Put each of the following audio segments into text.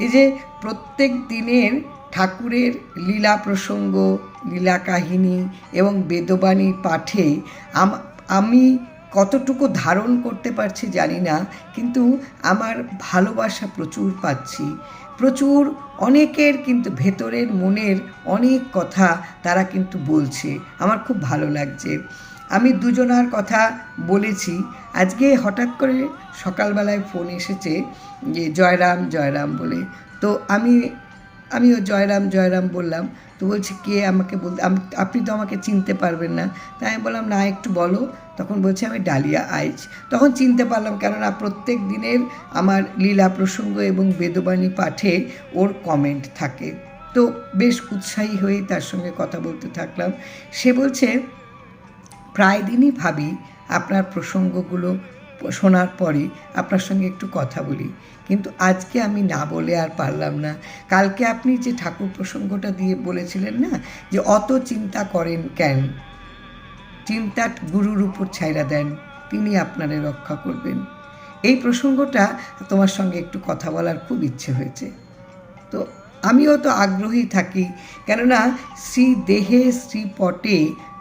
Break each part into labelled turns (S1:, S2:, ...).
S1: এই যে প্রত্যেক দিনের ঠাকুরের লীলা প্রসঙ্গ, লীলা কাহিনী এবং বেদবাণী পাঠে আমি কতটুকু ধারণ করতে পারছি জানি না, কিন্তু আমার ভালোবাসা প্রচুর পাচ্ছি। প্রচুর অনেকের কিন্তু ভেতরের মনের অনেক কথা তারা কিন্তু বলছে, আমার খুব ভালো লাগছে। আমি দুজনার কথা বলেছি। আজকে হঠাৎ করে সকালবেলায় ফোন এসেছে যে জয়রাম জয়রাম বলে, তো আমিও জয়রাম জয়রাম বললাম। তো বলছে কে আমাকে বলতে, আপনি তো আমাকে চিনতে পারবেন না। তাই আমি বললাম না, একটু বলো। তখন বলছে আমি ডালিয়া আইচ। তখন চিনতে পারলাম, কেননা প্রত্যেক দিনের আমার লীলা প্রসঙ্গ এবং বেদবাণী পাঠে ওর কমেন্ট থাকে। তো বেশ উৎসাহী হয়েই তার সঙ্গে কথা বলতে থাকলাম। সে বলছে প্রায় দিনই ভাবি আপনার প্রসঙ্গগুলো শোনার পরে আপনার সঙ্গে একটু কথা বলি, কিন্তু আজকে আমি না বলে আর পারলাম না। কালকে আপনি যে ঠাকুর প্রসঙ্গটা দিয়ে বলেছিলেন না, যে অত চিন্তা করেন কেন, চিন্তা গুরুর উপর ছাইড়া দেন, তিনি আপনারে রক্ষা করবেন। এই প্রসঙ্গটা তোমার সঙ্গে একটু কথা বলার খুব ইচ্ছে হয়েছে। তো আমিও তো আগ্রহী থাকি, কেননা শ্রী দেহে শ্রী পটে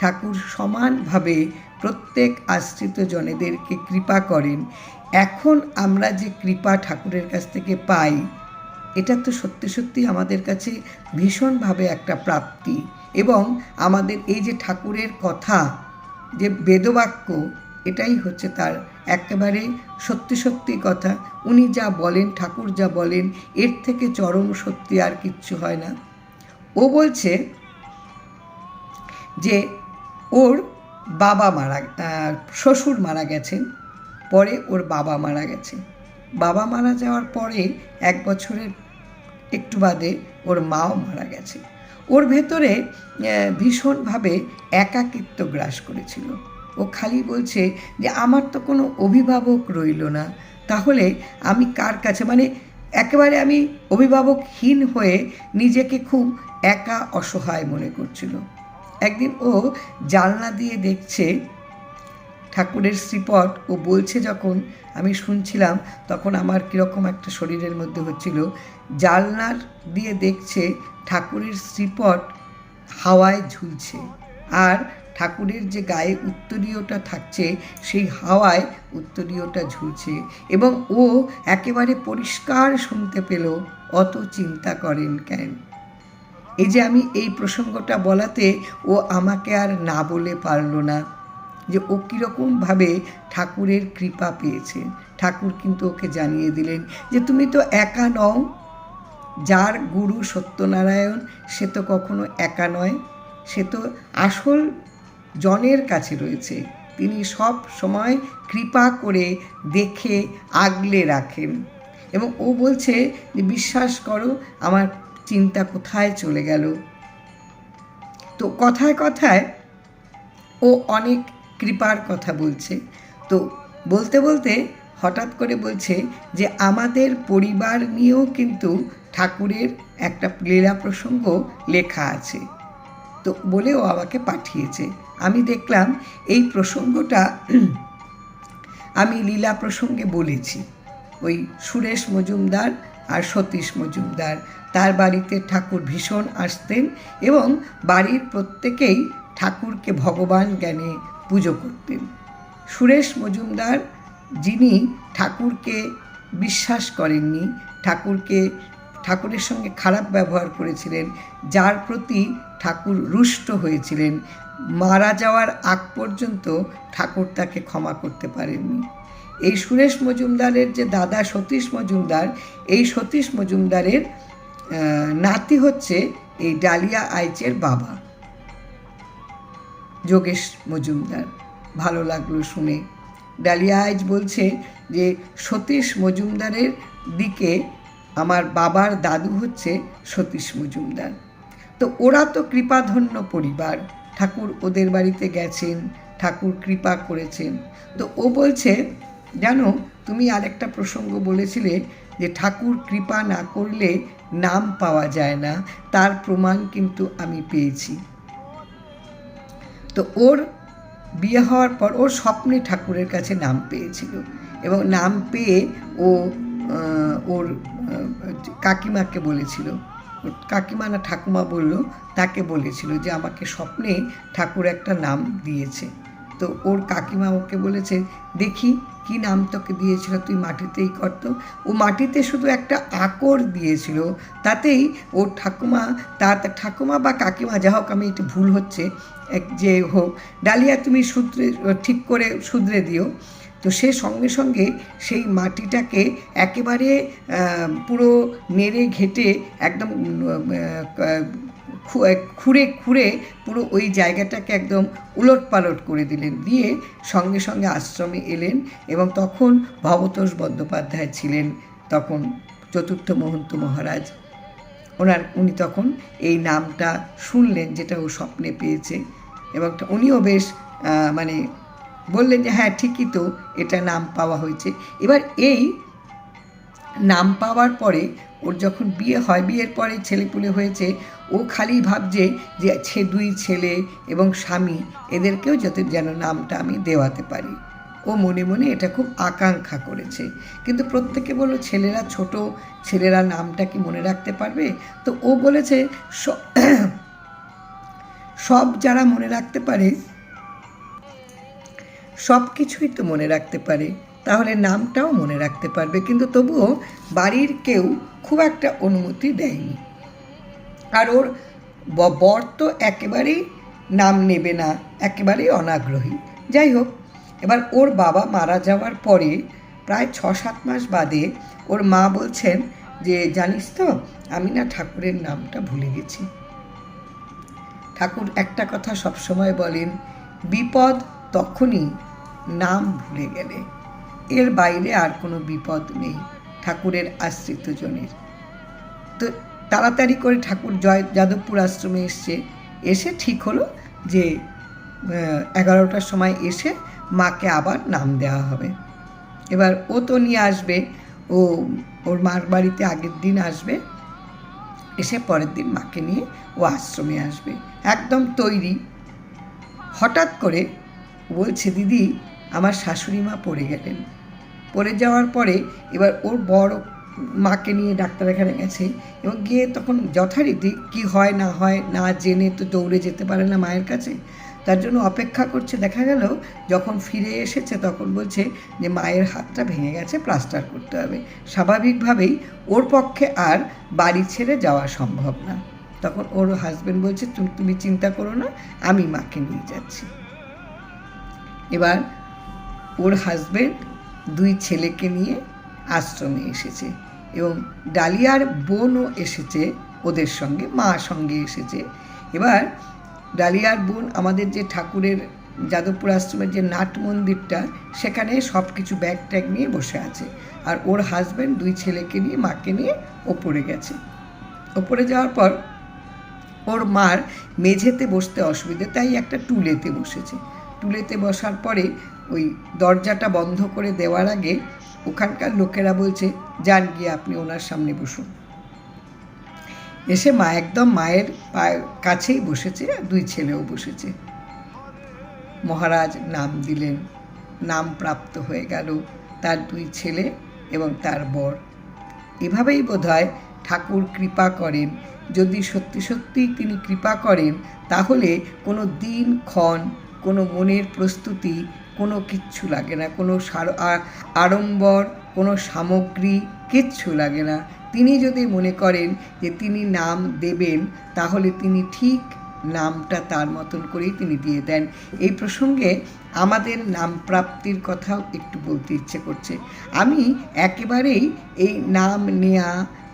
S1: ঠাকুর সমানভাবে প্রত্যেক আশ্রিত জনেদেরকে কৃপা করেন। এখন আমরা যে কৃপা ঠাকুরের কাছ থেকে পাই, এটা তো সত্যি সত্যি আমাদের কাছে ভীষণভাবে একটা প্রাপ্তি। এবং আমাদের এই যে ঠাকুরের কথা, যে বেদবাক্য, এটাই হচ্ছে তার একেবারে সত্যি সত্যি কথা। উনি যা বলেন, ঠাকুর যা বলেন, এর থেকে চরম সত্যি আর কিচ্ছু হয় না। ও বলছে যে ওর বাবা শ্বশুর মারা গেছেন, পরে ওর বাবা মারা গেছে। বাবা মারা যাওয়ার পরে 1 বছরের একটু বাদে ওর মাও মারা গেছে। ওর ভেতরে ভীষণভাবে একাকিত্ব গ্রাস করেছিল। ও খালি বলছে যে আমার তো কোনো অভিভাবক রইল না, তাহলে আমি কার কাছে, মানে একেবারে আমি অভিভাবকহীন হয়ে নিজেকে খুব একা অসহায় মনে করছিল। একদিন ও জানলা দিয়ে দেখছে ঠাকুরের শ্রীপট, ও বলছে যখন আমি শুনছিলাম, তখন আমার কীরকম একটা শরীরের মধ্যে হচ্ছিল। জানলার দিয়ে দেখছে ঠাকুরের শ্রীপট হাওয়ায় ঝুলছে, আর ঠাকুরের যে গায়ে উত্তরীয়টা থাকছে, সেই হাওয়ায় উত্তরীয়টা ঝুলছে। এবং ও একেবারে পরিষ্কার শুনতে পেল, অত চিন্তা করেন কেন। এই যে আমি এই প্রসঙ্গটা বলাতে ও আমাকে আর না বলে পারল না, যে ও কীরকমভাবে ঠাকুরের কৃপা পেয়েছে। ঠাকুর কিন্তু ওকে জানিয়ে দিলেন যে তুমি তো একা নও, যার গুরু সত্যনারায়ণ সে তো কখনো একা নয়, সে তো আসল জনের কাছে রয়েছে। তিনি সব সময় কৃপা করে দেখে আগলে রাখেন। এবং ও বলছে যে বিশ্বাস করো, আমার চিন্তা কোথায় চলে গেল। তো কথায় কথায় ও অনেক কৃপার কথা বলছে। তো বলতে বলতে হঠাৎ করে বলছে যে আমাদের পরিবার নিয়েও কিন্তু ঠাকুরের একটা লীলা প্রসঙ্গ লেখা আছে। তো বলে ও আমাকে পাঠিয়েছে। আমি দেখলাম এই প্রসঙ্গটা আমি লীলা প্রসঙ্গে বলেছি। ওই সুরেশ মজুমদার আর সতীশ মজুমদার, তার বাড়িতে ঠাকুর ভীষণ আসতেন এবং বাড়ির প্রত্যেকেই ঠাকুরকে ভগবান জ্ঞানে পুজো করতেন। সুরেশ মজুমদার, যিনি ঠাকুরকে বিশ্বাস করেননি, ঠাকুরের সঙ্গে খারাপ ব্যবহার করেছিলেন, যার প্রতি ঠাকুর রুষ্ট হয়েছিলেন, মারা যাওয়ার আগ পর্যন্ত ঠাকুর তাকে ক্ষমা করতে পারেননি। এই সুরেশ মজুমদারের যে দাদা সতীশ মজুমদার, এই সতীশ মজুমদারের নাতি হচ্ছে এই ডালিয়া আইচের বাবা যোগেশ মজুমদার। ভালো লাগলো শুনে। ডালিয়া আইচ বলছে যে সতীশ মজুমদারের দিকে আমার বাবার দাদু হচ্ছে সতীশ মজুমদার। তো ওরা তো কৃপাধন্য পরিবার, ঠাকুর ওদের বাড়িতে গেছেন, ঠাকুর কৃপা করেছেন। তো ও বলছে জানো, তুমি আরেকটা প্রসঙ্গ বলেছিলে যে ঠাকুর কৃপা না করলে নাম পাওয়া যায় না, তার প্রমাণ কিন্তু আমি পেয়েছি। তো ওর বিয়ে হওয়ার পর ওর স্বপ্নে ঠাকুরের কাছে নাম পেয়েছিল, এবং নাম পেয়ে ও ওর কাকিমাকে বলেছিল, কাকিমা না ঠাকুমা বলল, তাকে বলেছিল যে আমাকে স্বপ্নে ঠাকুর একটা নাম দিয়েছে। তো ওর কাকিমা ওকে বলেছে, দেখি কি নাম তোকে দিয়েছিল, তুই মাটিতেই করতো। ও মাটিতে শুধু একটা আকর দিয়েছিল, তাতেই ওর ঠাকুমা বা কাকিমা, যা হোক, আমি একটু ভুল হচ্ছে, যে হোক, ডালিয়া তুমি ঠিক করে শুধরে দিও। তো সে সঙ্গে সঙ্গে সেই মাটিটাকে একেবারে পুরো নেড়ে ঘেটে একদম খুঁড়ে খুঁড়ে পুরো ওই জায়গাটাকে একদম উলটপালট করে দিলেন, দিয়ে সঙ্গে সঙ্গে আশ্রমে এলেন। এবং তখন ভবতোষ বন্দ্যোপাধ্যায় ছিলেন, তখন চতুর্থ মহন্ত মহারাজ। উনি তখন এই নামটা শুনলেন, যেটা ও স্বপ্নে পেয়েছে, এবং উনিও বেশ মানে বললেন যে হ্যাঁ ঠিকই তো, এটা নাম পাওয়া হয়েছে। এবার এই নাম পাওয়ার পরে ওর যখন বিয়ে হয়, বিয়ের পরে ছেলেপুলে হয়েছে, ও খালি ভাবছে যে 2 ছেলে এবং স্বামী, এদেরকেও যাতে যেন নামটা আমি দেওয়াতে পারি। ও মনে মনে এটা খুব আকাঙ্ক্ষা করেছে, কিন্তু প্রত্যেকে বলল ছেলেরা ছোট, ছেলেরা নামটা কি মনে রাখতে পারবে? তো ও বলেছে সব যারা মনে রাখতে পারে সব কিছুই তো মনে রাখতে পারে, তাহলে নামটাও মনে রাখতে পারবে। কিন্তু তবুও বাড়ির কেউ খুব একটা অনুমতি দেয়নি, আর ওর বর তো একেবারেই নাম নেবে না, একেবারেই অনাগ্রহী। যাই হোক, এবার ওর বাবা মারা যাওয়ার পরে প্রায় 6-7 মাস বাদে ওর মা বলছেন যে জানিস তো, আমি না ঠাকুরের নামটা ভুলে গেছি। ঠাকুর একটা কথা সবসময় বলেন, বিপদ তখনই নাম ভুলে গেলে, এর বাইরে আর কোনো বিপদ নেই ঠাকুরের আশ্রিত জনের। তো তাড়াতাড়ি করে ঠাকুর যাদবপুর আশ্রমে এসে ঠিক হলো যে 11টার সময় এসে মাকে আবার নাম দেওয়া হবে। এবার ও তো নিয়ে আসবে, ওর মার বাড়িতে আগের দিন আসবে, এসে পরের দিন মাকে নিয়ে ও আশ্রমে আসবে, একদম তৈরি। হঠাৎ করে বলছে, দিদি আমার শাশুড়ি মা পড়ে গেলেন। পড়ে যাওয়ার পরে এবার ওর বড় মাকে নিয়ে ডাক্তারখানে গেছে, এবং গিয়ে তখন যথারীতি কি হয় না হয় না জেনে তো দৌড়ে যেতে পারে না মায়ের কাছে, তার জন্য অপেক্ষা করছে। দেখা গেল যখন ফিরে এসেছে তখন বলছে যে মায়ের হাতটা ভেঙে গেছে, প্লাস্টার করতে হবে। স্বাভাবিকভাবেই ওর পক্ষে আর বাড়ি ছেড়ে যাওয়া সম্ভব না। তখন ওর হাজব্যান্ড বলছে, তুমি চিন্তা করো না, আমি মাকে নিয়ে যাচ্ছি। এবার ওর হাজব্যান্ড 2 ছেলেকে নিয়ে আশ্রমে এসেছে, এবং ডালিয়ার বোনও এসেছে ওদের সঙ্গে, মা সঙ্গে এসেছে। এবার ডালিয়ার বোন আমাদের যে ঠাকুরের যাদবপুর আশ্রমের যে নাট মন্দিরটা, সেখানে সব কিছু ব্যাগ ট্যাগ নিয়ে বসে আছে, আর ওর হাজব্যান্ড 2 ছেলেকে নিয়ে মাকে নিয়ে ওপরে গেছে। ওপরে যাওয়ার পর ওর মার মেঝেতে বসতে অসুবিধে, তাই একটা টুলেতে বসেছে। টুলেতে বসার পরে ওই দরজাটা বন্ধ করে দেওয়ার আগে ওখানকার লোকেরা বলছে, যান গিয়ে আপনি ওনার সামনে বসুন। এসে মা একদম মায়ের কাছেই বসেছে, 2 ছেলেও বসেছে। মহারাজ নাম দিলেন, নাম প্রাপ্ত হয়ে গেল তার 2 ছেলে এবং তার বর। এভাবেই বোধহয় ঠাকুর কৃপা করেন। যদি সত্যি সত্যি তিনি কৃপা করেন, তাহলে কোনো দিনক্ষণ, কোনো মনের প্রস্তুতি, কোনো কিচ্ছু লাগে না, কোনো আড়ম্বর, কোনো সামগ্রী কিচ্ছু লাগে না। তিনি যদি মনে করেন যে তিনি নাম দেবেন, তাহলে তিনি ঠিক নামটা তার মতন করেই তিনি দিয়ে দেন। এই প্রসঙ্গে আমাদের নাম প্রাপ্তির কথাও একটু বলতে ইচ্ছে করছে। আমি একেবারেই এই নাম নেয়া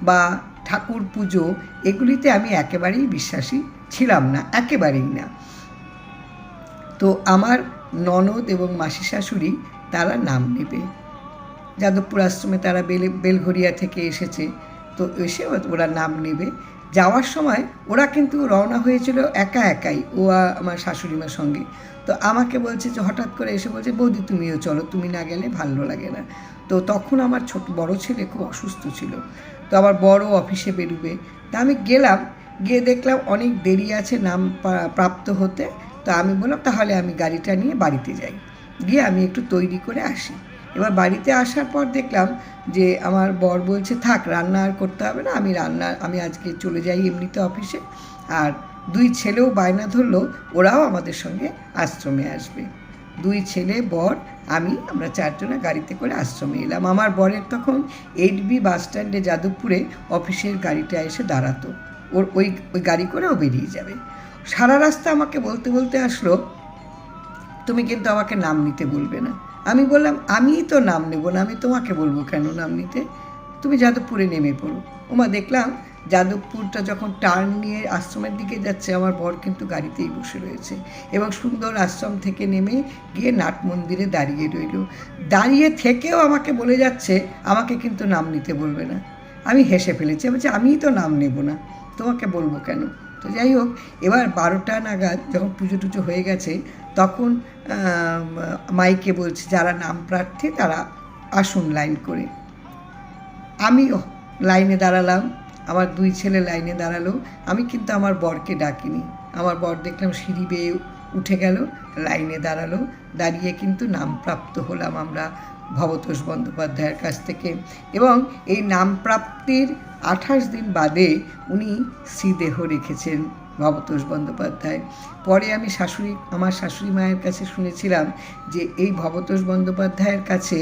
S1: বা ঠাকুর পুজো, এগুলিতে আমি একেবারেই বিশ্বাসী ছিলাম না, একেবারেই না। তো আমার ননদ এবং মাসি শাশুড়ি তারা নাম নেবে, যাদবপুর আশ্রমে তারা বেলঘরিয়া থেকে এসেছে, তো এসে ওরা নাম নেবে। যাওয়ার সময় ওরা কিন্তু রওনা হয়েছিল একা একাই, ও আমার শাশুড়িমার সঙ্গে। তো আমাকে বলছে যে হঠাৎ করে এসে বলছে, বৌদি তুমিও চলো, তুমি না গেলে ভালো লাগে না। তো তখন আমার বড় ছেলে খুব অসুস্থ ছিল, তো আবার বড় অফিসে বেরোবে। তা আমি গেলাম, গিয়ে দেখলাম অনেক দেরি আছে নাম প্রাপ্ত হতে। তো আমি বললাম তাহলে আমি গাড়িটা নিয়ে বাড়িতে যাই, গিয়ে আমি একটু তৈরি করে আসি। এবার বাড়িতে আসার পর দেখলাম যে আমার বর বলছে থাক রান্না আর করতে হবে না, আমি আজকে চলে যাই এমনিতে অফিসে। আর দুই ছেলেও বায়না ধরলো ওরাও আমাদের সঙ্গে আশ্রমে আসবে। দুই ছেলে বর আমরা চারজনে গাড়িতে করে আশ্রমে এলাম। আমার বরের তখন 8B বাস স্ট্যান্ডে যাদবপুরে অফিসের গাড়িটা এসে দাঁড়াতো, ওই গাড়ি করে ও বেরিয়ে যাবে। সারা রাস্তা আমাকে বলতে বলতে আসলো তুমি কিন্তু আমাকে নাম নিতে বলবে না। আমি বললাম আমিই তো নাম নেব না, আমি তোমাকে বলবো কেন নাম নিতে, তুমি যাদবপুরে নেমে পড়ো। ওমা দেখলাম যাদবপুরটা যখন টার্ন নিয়ে আশ্রমের দিকে যাচ্ছে আমার বর কিন্তু গাড়িতেই বসে রয়েছে এবং সুন্দর আশ্রম থেকে নেমে গিয়ে নাট মন্দিরে দাঁড়িয়ে রইল। দাঁড়িয়ে থেকেও আমাকে বলে যাচ্ছে আমাকে কিন্তু নাম নিতে বলবে না। আমি হেসে ফেলেছি, বলছি আমিই তো নাম নেব না, তোমাকে বলবো কেন। তো যাই হোক, এবার 12টা নাগাদ যখন পুজো টুজো হয়ে গেছে তখন মাইকে বলছে যারা নাম প্রার্থী তারা আসুন লাইন করে। আমিও লাইনে দাঁড়ালাম, আমার দুই ছেলে লাইনে দাঁড়ালো। আমি কিন্তু আমার বরকে ডাকিনি। আমার বর দেখলাম সিঁড়ি বেয়ে উঠে গেল, লাইনে দাঁড়ালো, দাঁড়িয়ে কিন্তু নাম প্রাপ্ত হলাম আমরা ভবতোষ বন্দ্যোপাধ্যায়ের কাছ থেকে। এবং এই নাম প্রাপ্তির 28 দিন বাদে উনি শ্রীদেহ রেখেছেন ভবতোষ বন্দ্যোপাধ্যায়। পরে আমি আমার শাশুড়ি মায়ের কাছে শুনেছিলাম যে এই ভবতোষ বন্দ্যোপাধ্যায়ের কাছে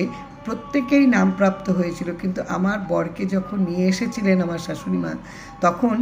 S1: প্রত্যেকেই নামপ্রাপ্ত হয়েছিল, কিন্তু আমার বরকে যখন নিয়ে এসেছিলেন আমার শাশুড়ি মা তখন